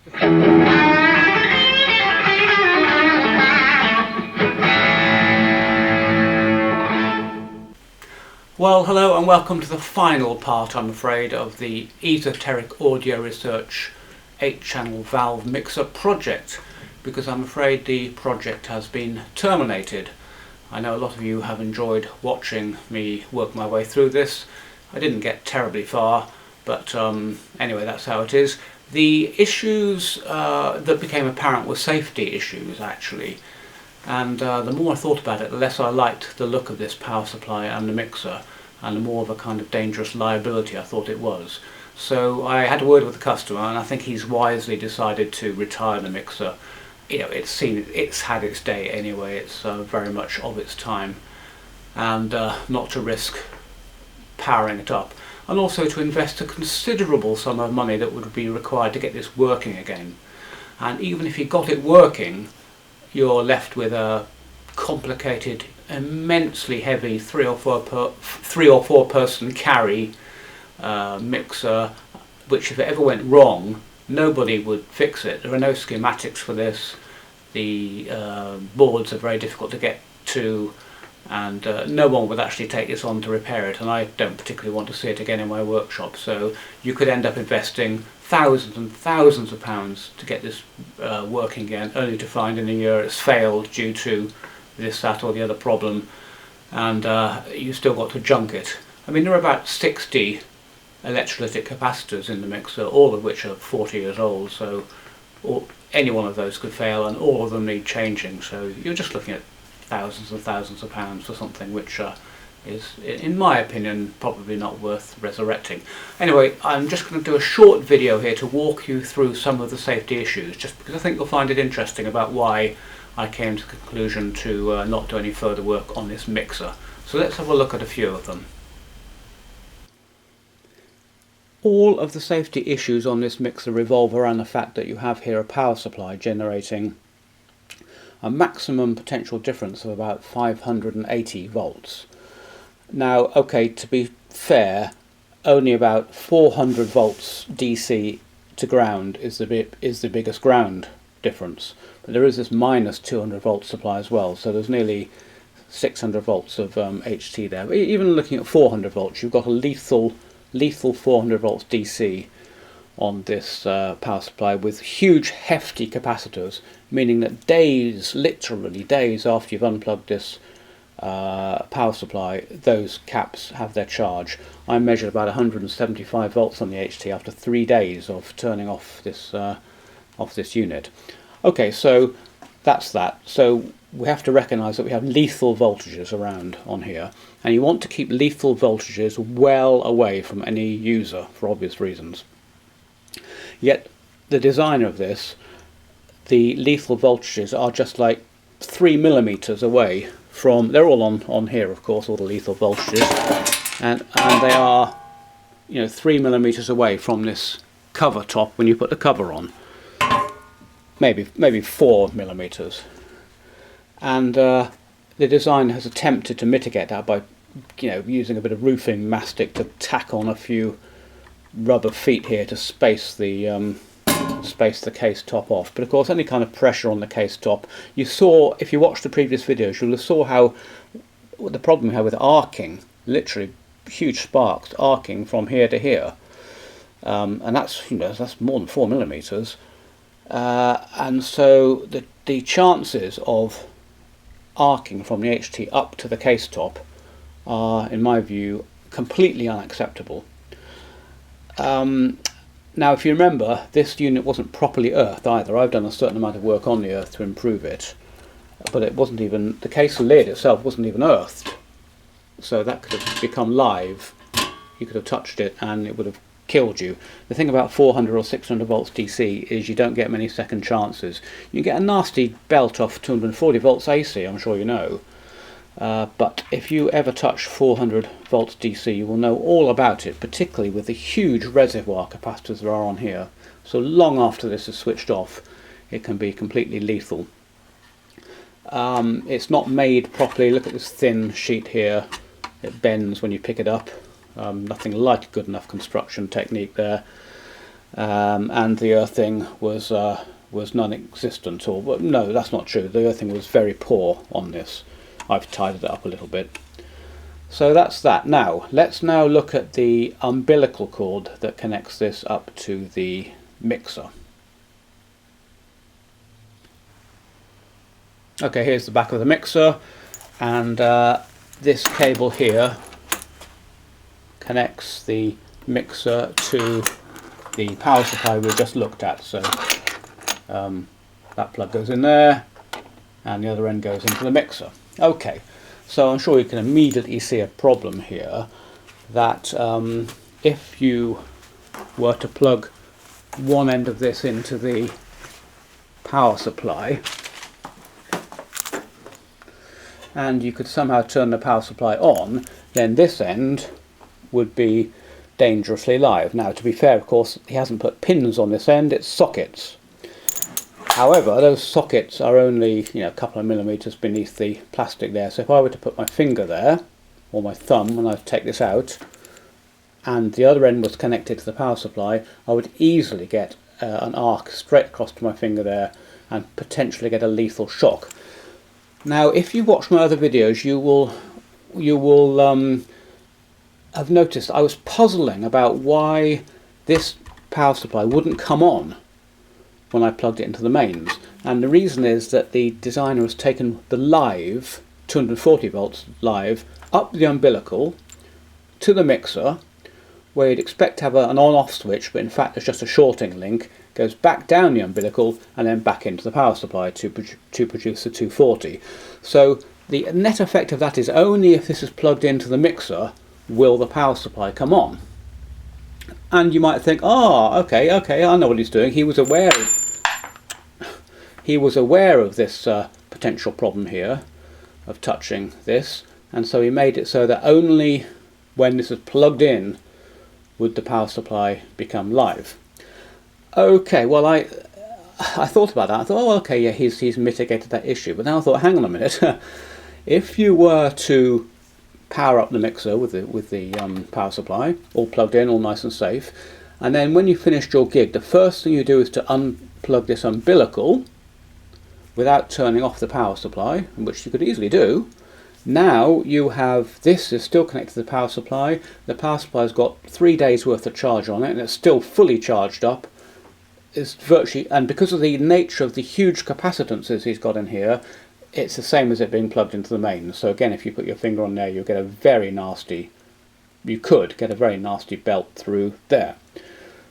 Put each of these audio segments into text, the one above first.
Well, hello and welcome to the final part, I'm afraid, of the Esoteric Audio Research 8-channel valve mixer project, because I'm afraid the project has been terminated. I know a lot of you have enjoyed watching me work my way through this. I didn't get terribly far, but anyway, that's how it is. The issues that became apparent were safety issues, actually. And the more I thought about it, the less I liked the look of this power supply and the mixer, and the more of a kind of dangerous liability I thought it was. So I had a word with the customer, and I think he's wisely decided to retire the mixer. You know, it's had its day anyway. It's very much of its time, and not to risk powering it up, and also to invest a considerable sum of money that would be required to get this working again. And even if you got it working, you're left with a complicated, immensely heavy 3 or 4 person carry mixer, which if it ever went wrong, nobody would fix it. There are no schematics for this. The boards are very difficult to get to, and no one would actually take this on to repair it, and I don't particularly want to see it again in my workshop. So you could end up investing thousands and thousands of pounds to get this working again, only to find in a year it's failed due to this, that or the other problem, and you still got to junk it. I mean, there are about 60 electrolytic capacitors in the mixer, all of which are 40 years old, so any one of those could fail, and all of them need changing. So you're just looking at thousands and thousands of pounds for something which is, in my opinion, probably not worth resurrecting. Anyway, I'm just going to do a short video here to walk you through some of the safety issues, just because I think you'll find it interesting about why I came to the conclusion to not do any further work on this mixer. So let's have a look at a few of them. All of the safety issues on this mixer revolve around the fact that you have here a power supply generating a maximum potential difference of about 580 volts. Now, okay, to be fair, only about 400 volts DC to ground is the biggest ground difference, but there is this minus 200 volt supply as well, so there's nearly 600 volts of HT there. But even looking at 400 volts, you've got a lethal 400 volts DC on this power supply with huge hefty capacitors, meaning that days, literally days after you've unplugged this power supply, those caps have their charge. I measured about 175 volts on the HT after 3 days of turning off this unit. Okay, so that's that. So we have to recognise that we have lethal voltages around on here, and you want to keep lethal voltages well away from any user for obvious reasons. Yet the designer of this, the lethal voltages are just like 3 millimeters away from, they're all on here of course, all the lethal voltages, and they are, you know, 3 millimeters away from this cover top when you put the cover on. Maybe 4 millimeters. And the designer has attempted to mitigate that by, you know, using a bit of roofing mastic to tack on a few rubber feet here to space the case top off. But of course, any kind of pressure on the case top, you saw, if you watched the previous videos, you'll have saw how the problem we have with arcing, literally huge sparks arcing from here to here, and that's, you know, that's more than 4 millimeters. And so the chances of arcing from the HT up to the case top are, in my view, completely unacceptable. Now, if you remember, this unit wasn't properly earthed either. I've done a certain amount of work on the earth to improve it, but it wasn't even, the case lid itself wasn't even earthed, so that could have become live. You could have touched it and it would have killed you. The thing about 400 or 600 volts DC is you don't get many second chances. You get a nasty belt off 240 volts AC, I'm sure you know, but if you ever touch 400 volts DC, you will know all about it, particularly with the huge reservoir capacitors there are on here. So long after this is switched off, it can be completely lethal. It's not made properly. Look at this thin sheet here. It bends when you pick it up. Nothing like a good enough construction technique there. and the earthing was non-existent. Or well, no, that's not true. The earthing was very poor on this. I've tidied it up a little bit. So that's that. Now let's look at the umbilical cord that connects this up to the mixer. Okay, here's the back of the mixer, and this cable here connects the mixer to the power supply we just looked at. So that plug goes in there, and the other end goes into the mixer. Okay, so I'm sure you can immediately see a problem here, that if you were to plug one end of this into the power supply, and you could somehow turn the power supply on, then this end would be dangerously live. Now, to be fair, of course, he hasn't put pins on this end, it's sockets. However, those sockets are only, a couple of millimeters beneath the plastic there. So if I were to put my finger there, or my thumb, when I take this out, and the other end was connected to the power supply, I would easily get an arc straight across to my finger there, and potentially get a lethal shock. Now, if you watch my other videos, you will have noticed I was puzzling about why this power supply wouldn't come on when I plugged it into the mains. And the reason is that the designer has taken the live 240 volts live up the umbilical to the mixer, where you'd expect to have an on-off switch, but in fact there's just a shorting link, goes back down the umbilical and then back into the power supply to produce the 240. So the net effect of that is only if this is plugged into the mixer will the power supply come on. And you might think, okay, I know what he's doing. He was aware of this potential problem here of touching this, and so he made it so that only when this is plugged in would the power supply become live. Okay, well I thought about that. I thought, okay, yeah, he's mitigated that issue. But then I thought, hang on a minute. If you were to power up the mixer with the power supply, all plugged in, all nice and safe, and then when you finished your gig, the first thing you do is to unplug this umbilical without turning off the power supply, which you could easily do. Now you have, this is still connected to the power supply. The power supply's got 3 days worth of charge on it, and it's still fully charged up. It's virtually, and because of the nature of the huge capacitances he's got in here, it's the same as it being plugged into the mains. So again, if you put your finger on there, you could get a very nasty belt through there.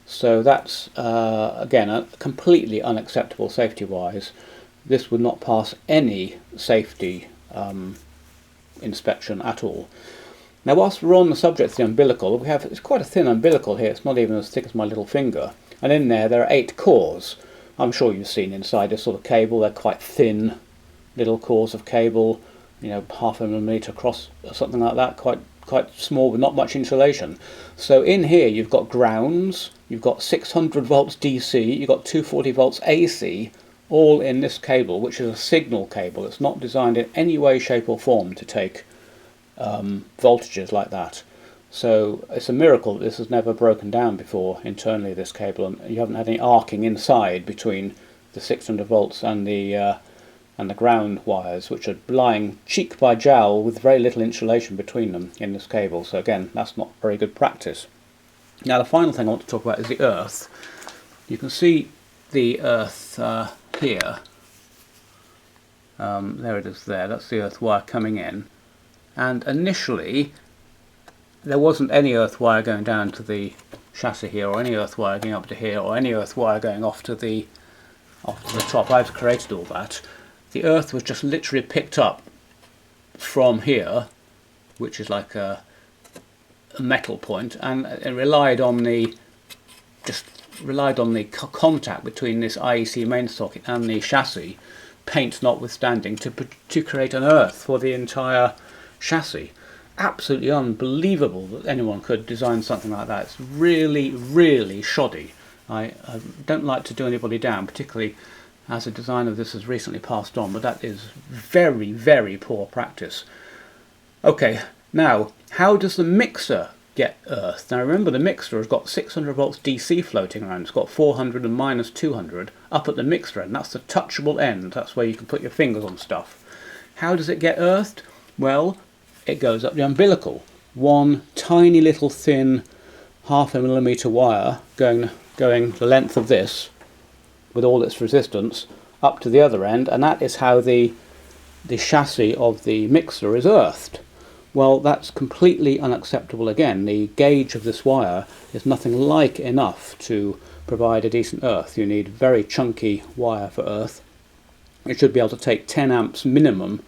So that's again completely unacceptable safety-wise. This would not pass any safety inspection at all. Now, whilst we're on the subject of the umbilical, it's quite a thin umbilical here. It's not even as thick as my little finger. And in there are 8 cores. I'm sure you've seen inside this sort of cable. They're quite thin little cores of cable, half a millimetre across or something like that. Quite small with not much insulation. So in here you've got grounds, you've got 600 volts DC, you've got 240 volts AC, all in this cable, which is a signal cable. It's not designed in any way, shape or form to take voltages like that. So it's a miracle that this has never broken down before internally, this cable, and you haven't had any arcing inside between the 600 volts and the ground wires, which are lying cheek by jowl with very little insulation between them in this cable. So again, that's not very good practice. Now the final thing I want to talk about is the earth. You can see the earth here. There it is there. That's the earth wire coming in. And initially there wasn't any earth wire going down to the chassis here, or any earth wire going up to here, or any earth wire going off to the top. I've created all that. The earth was just literally picked up from here, which is like a metal point, and it relied on the contact between this IEC main socket and the chassis, paint notwithstanding, to create an earth for the entire chassis. Absolutely unbelievable that anyone could design something like that. It's really, really shoddy. I don't like to do anybody down, particularly as a designer this has recently passed on, but that is very, very poor practice. Okay, now, how does the mixer get earth. Now remember, the mixer has got 600 volts DC floating around. It's got 400 and minus 200 up at the mixer end. That's the touchable end. That's where you can put your fingers on stuff. How does it get earthed? Well, it goes up the umbilical. One tiny little thin 0.5 millimeter wire going the length of this with all its resistance up to the other end, and that is how the chassis of the mixer is earthed. Well, that's completely unacceptable again. The gauge of this wire is nothing like enough to provide a decent earth. You need very chunky wire for earth. It should be able to take 10 amps minimum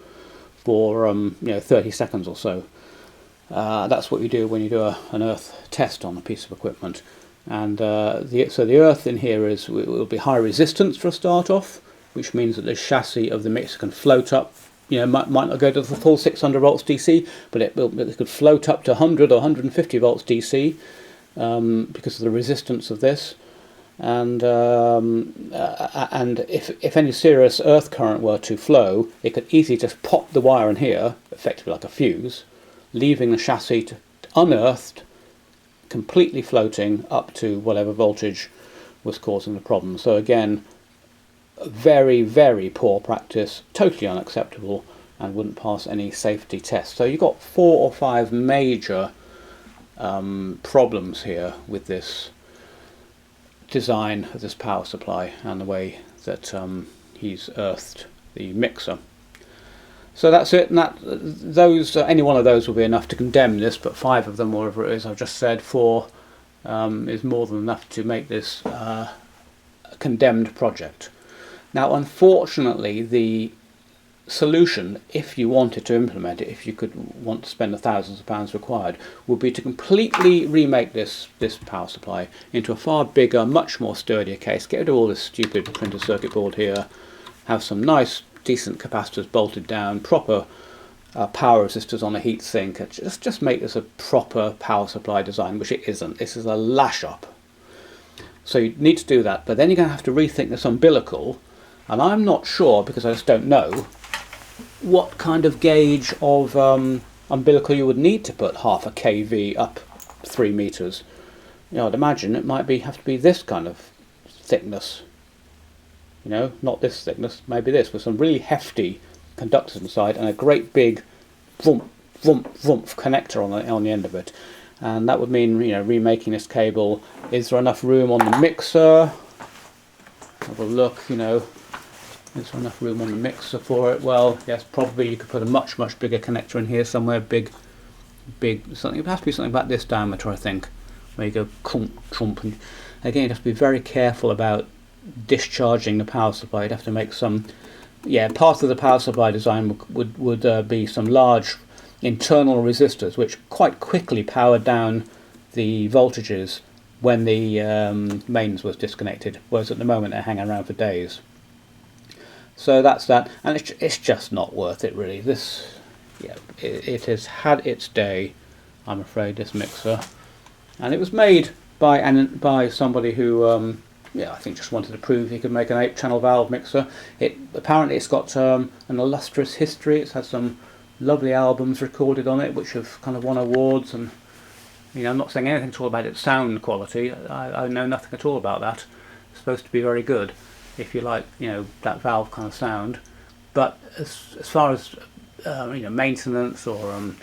for 30 seconds or so. That's what you do when you do an earth test on a piece of equipment. And so the earth in here will be high resistance for a start off, which means that the chassis of the mixer can float up. Might not go to the full 600 volts DC, but it could float up to 100 or 150 volts DC because of the resistance of this. And if any serious earth current were to flow, it could easily just pop the wire in here, effectively like a fuse, leaving the chassis unearthed, completely floating up to whatever voltage was causing the problem. So again, very, very poor practice, totally unacceptable, and wouldn't pass any safety test. So you've got 4 or 5 major problems here with this design of this power supply and the way that he's earthed the mixer. So that's it, and any one of those will be enough to condemn this, but 5 of them, whatever it is I've just said, 4 is more than enough to make this a condemned project. Now, unfortunately, the solution, if you wanted to implement it, if you could want to spend the thousands of pounds required, would be to completely remake this power supply into a far bigger, much more sturdier case. Get rid of all this stupid printed circuit board here, have some nice, decent capacitors bolted down, proper power resistors on a heat sink. Just make this a proper power supply design, which it isn't. This is a lash up. So you need to do that, but then you're going to have to rethink this umbilical. And I'm not sure, because I just don't know, what kind of gauge of umbilical you would need to put 0.5 kV up 3 meters. I'd imagine it might have to be this kind of thickness. Not this thickness, maybe this, with some really hefty conductors inside and a great big vroom, vroom, vroom connector on the end of it. And that would mean, remaking this cable. Is there enough room on the mixer? Have a look, is there enough room on the mixer for it? Well, yes, probably you could put a much, much bigger connector in here somewhere, big, something. It has to be something about this diameter, I think, where you go clump, clump. And again, you have to be very careful about discharging the power supply. You'd have to make some, part of the power supply design would be some large internal resistors, which quite quickly power down the voltages when the mains was disconnected, whereas at the moment they're hanging around for days. So that's that, and it's just not worth it, really. It has had its day, I'm afraid, this mixer, and it was made by somebody who I think just wanted to prove he could make an 8-channel valve mixer. Apparently it's got an illustrious history. It's had some lovely albums recorded on it, which have kind of won awards, and I'm not saying anything at all about its sound quality. I know nothing at all about that. It's supposed to be very good, if you like, that valve kind of sound. But as far as maintenance or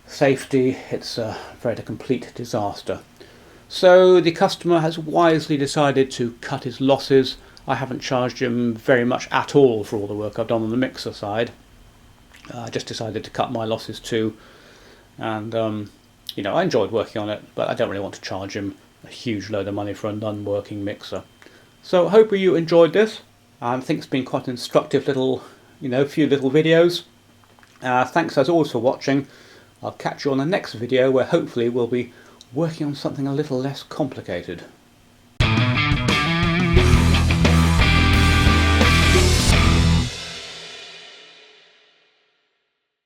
safety, it's a complete disaster. So the customer has wisely decided to cut his losses. I haven't charged him very much at all for all the work I've done on the mixer side. I just decided to cut my losses too, and I enjoyed working on it, but I don't really want to charge him a huge load of money for a non-working mixer. So I hope you enjoyed this. I think it's been quite an instructive little, few little videos. Thanks as always for watching. I'll catch you on the next video, where hopefully we'll be working on something a little less complicated.